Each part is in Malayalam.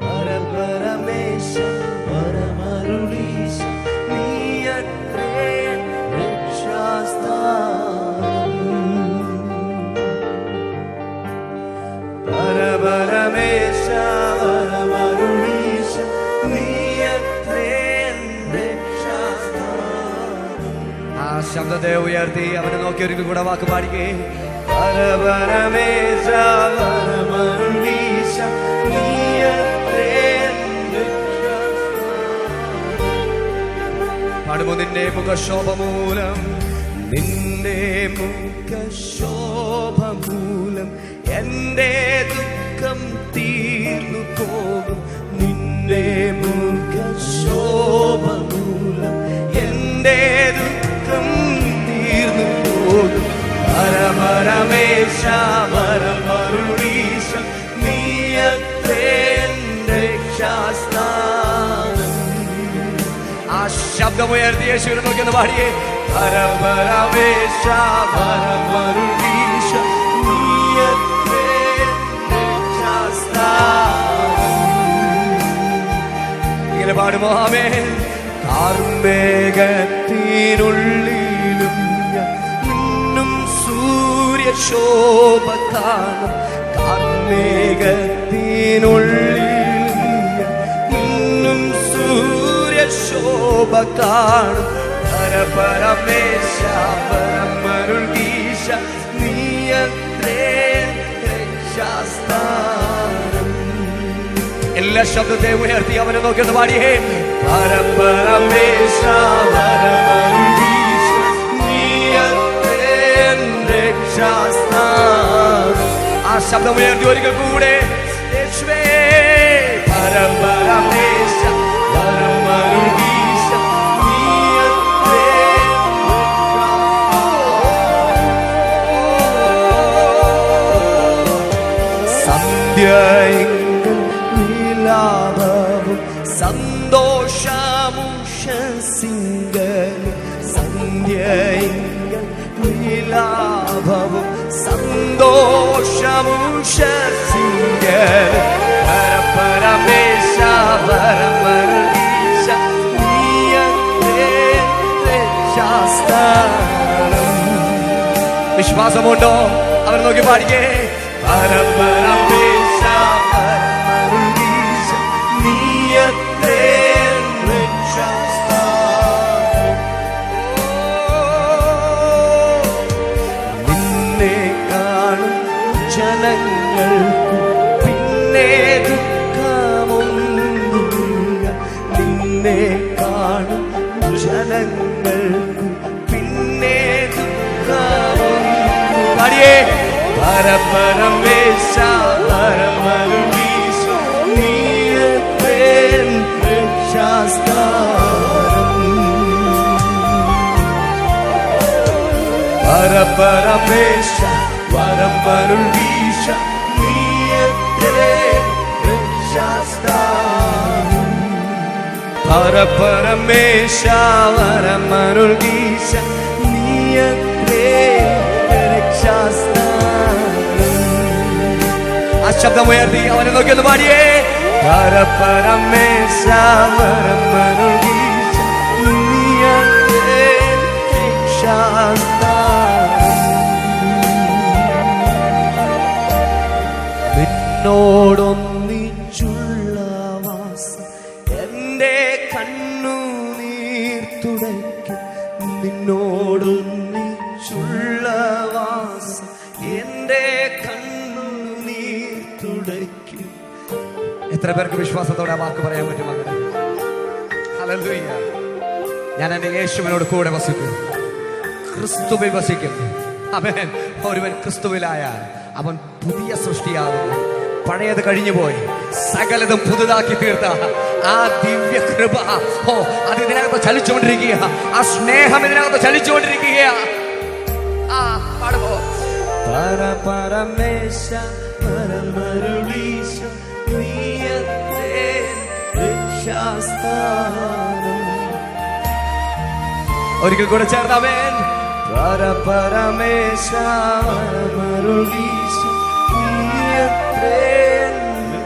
പരപരമേശ പരമരുളീശ നീയത്രേ രക്ഷാസ്ഥാനം. പരപരമേശ പരമരുളീശ നീയത്രേ രക്ഷാസ്ഥാനം. ആ ശബ്ദത്തെ ഉയർത്തി അവനെ നോക്കി ഒരിക്കൽ കൂടെ വാക്ക് പാടിക്കേ. പരപരമേശ പരമരുളീശ പാടുമോ? നിന്റെ മുഖശോഭ മൂലം, നിന്റെ മുഖശോഭ മൂലം എന്റെ ദുഃഖം തീർന്നു പോകും. നിന്റെ മുഖശോഭ മൂലം എന്റെ ദുഃഖം തീർന്നു പോകും. പരപരമേശ പരമരുളീശ നീയത്രേ രക്ഷാസ്ഥാനം. ആ ശബ്ദമുയർത്തി യേശുവിനെ നോക്കിയൊന്ന് പാടിയേ. പരപരമേശ പരമരുളീശ നീയത്രേ രക്ഷാസ്ഥാനം. ഇങ്ങനെ പാടുമോ? ആമേൻ. കാർമേഘത്തിനുള്ളിലും ഇന്നും സൂര്യശോഭ കാണും. കാർമേഘത്തിനുള്ളിലും ഇന്നും സൂര്യശോഭ കാണും. പരപരമേശ പരമരുളീശ നീയത്രേ രക്ഷാസ്ഥാനം. എല്ലാ ശബ്ദത്തെ ഉയർത്തി അവനെ നോക്കിയൊന്ന് പാടിയേ. പരപരമേശ പരമരുളീശ നീയത്രേ രക്ഷാസ്ഥാനം. ആ ശബ്ദം ഉയർത്തി ഒരിക്കൽ കൂടെ. യേശുവേ പരപരമേശ പരമരുളീശ നീയത്രേ സന്ധ്യയെങ്കിൽ വിലാപവും സന്തോഷമുഷസിംഗൽ. സന്ധ്യയെങ്കിൽ വിലാപവും സന്തോഷമുഷസിംഗൽ. പരപരമേശ പരമരുളീശ നീയത്രേ രക്ഷാസ്ഥാനം. വിശ്വാസമുണ്ടോ? അവരെ നോക്കി പാടിക്കേ. പരപരമേശ പരമരുളീശ നീയത്രേ രക്ഷാസ്ഥാനം. നിന്നെ കാണും ജനങ്ങൾക്കു പിന്നെ ദുഃഖമൊന്നുമില്ല. നിന്നെ കാണും ജനങ്ങൾക്കു പിന്നെ ദുഃഖമൊന്നുമില്ല. പരപരമേശ പരമരുളീശ നീയത്രേ രക്ഷാസ്ഥാനം. പരപരമേശ പരമരുളീശ നീയത്രേ രക്ഷാസ്ഥാനം. പരപരമേശ പരമരുളീശ നീയത്രേ രക്ഷാസ്ഥാനം. ആ ശബ്ദമുയർത്തി അവനെ നോക്കിയൊന്ന് പാടിയേ. പരപരമേശ പരമരുളീശ നീയത്രേ രക്ഷാസ്ഥാനം. നിന്നോടൊന്നിച്ചുള്ള വാസം എന്റെ കണ്ണുനീർ തുടയ്ക്കും. നിന്നോടൊന്നിച്ചുള്ള വാസം എന്റെ കണ്ണുനീർ തുടയ്ക്കും. എത്ര പേർക്ക് വിശ്വാസത്തോടെ ആ വാക്ക് പറയാൻ പറ്റും? അങ്ങനെ ഹല്ലേലൂയ. ഞാൻ എന്റെ യേശുവിനോട് കൂടെ വസിക്കും, ക്രിസ്തുവിൽ വസിക്കും. ആമേൻ. ഒരുവൻ ക്രിസ്തുവിലായാൽ അവൻ പുതിയ സൃഷ്ടിയാകുന്നു. പഴയത് കഴിഞ്ഞുപോയി, സകലതും പുതുതാക്കി തീർത്ത ആ ദിവ്യ കൃപ അത് ഇതിനകത്ത് ചലിച്ചുകൊണ്ടിരിക്കുക. ആ സ്നേഹം ഇതിനകത്ത് ചലിച്ചുകൊണ്ടിരിക്കുക. ആ പാടുമ്പോ പരപരമേശ പരമരുളീശ നീയത്രേ രക്ഷാസ്ഥാനം. ഒരിക്കൽ കൂടെ ചേർന്നവൻ. പരപരമേശ പരമരുളീശ നീയത്രേ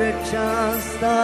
രക്ഷാസ്ഥാനം. ശാസ്താ